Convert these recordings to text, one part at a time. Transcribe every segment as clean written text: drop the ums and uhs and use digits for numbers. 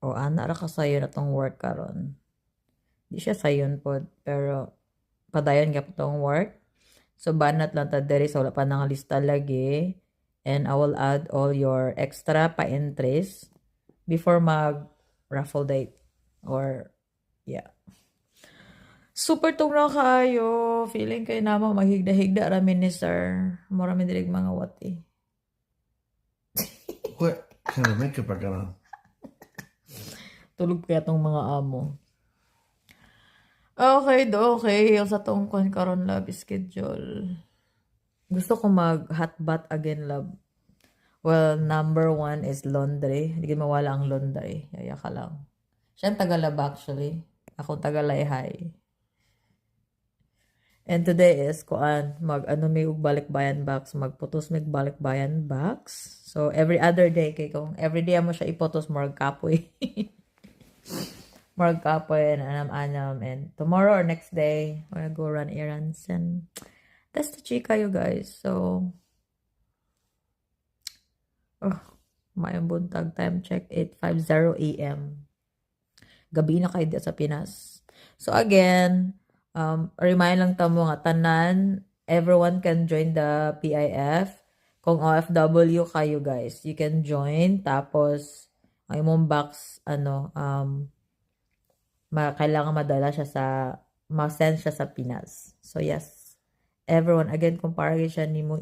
O ana ra ka sayo na tong work karon. Di siya sayon pod pero padayon gyud tong work. So banat lang ta diri sa wala pa nang lista lagi. And I will add all your extra pa-entries before mag raffle date or yeah. Super tong na kaayo. Feeling kay namo maghigda-higda ra mi ni sir. Mura mi dirig mga wati. What kind of makeup I got on? Tulog kaya tong mga amo. Okay, okay. Yung sa tong kon karon love schedule. Gusto ko mag hot bath again, love. Well, number 1 is laundry. Hindi ko mawala ang laundry. Yaya ka lang. Siya ang Tagalab actually. Ako Tagalayhay. And today is kuan mag ano may ug balikbayan box, magputos mig balikbayan box. So every other day kay kung every day mo siya ipotos morag kapoy. Morag kapoy and anam-anam, and tomorrow or next day we're gonna go run errands, and that's the chika you guys. So mayong buntag, time check 8:50 AM. Gabi na kayo sa Pinas. So again, remind lang tamo nga tanan, everyone can join the PIF. Kung OFW kayo guys, you can join. Tapos ang imong box kailangan madala siya ma-send siya sa Pinas. So yes, everyone, again, kung parang siya nimo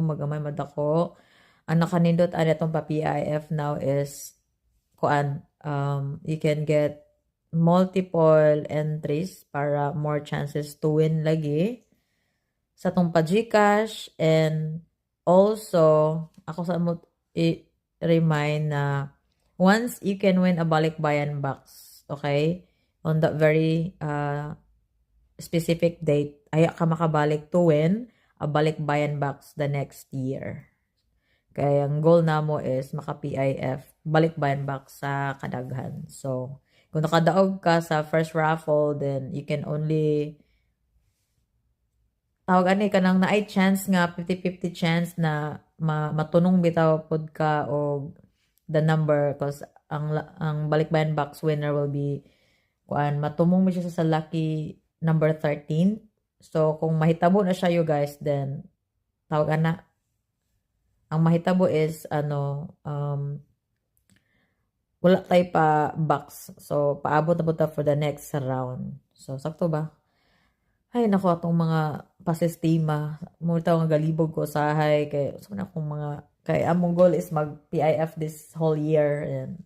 magamay madako, ang nakanindot ano itong pa-PIF now is you can get multiple entries para more chances to win lagi sa tong pa-GCash. And also ako sa mo i-remind na once you can win a balikbayan box, okay, on that very specific date, ay ka makabalik to win a balikbayan box the next year. Kaya ang goal namo is maka-PIF balikbayan box sa kadaghan. So kung nakadaog ka sa first raffle, then you can only tawag ani ka nang naay chance nga 50-50 chance na matunong bitaw pod ka og the number, cause ang balikbayan box winner will be matumong mo siya sa lucky number 13. So kung mahitabo na siya you guys, then tawag na ang mahitabo is wala tay pa box. So paabot na po for the next round. So sakto ba? Ay nako, atong mga pasistima mo taw nga galibog ko sahay kay so na akong mga kay among goal is mag PIF this whole year, and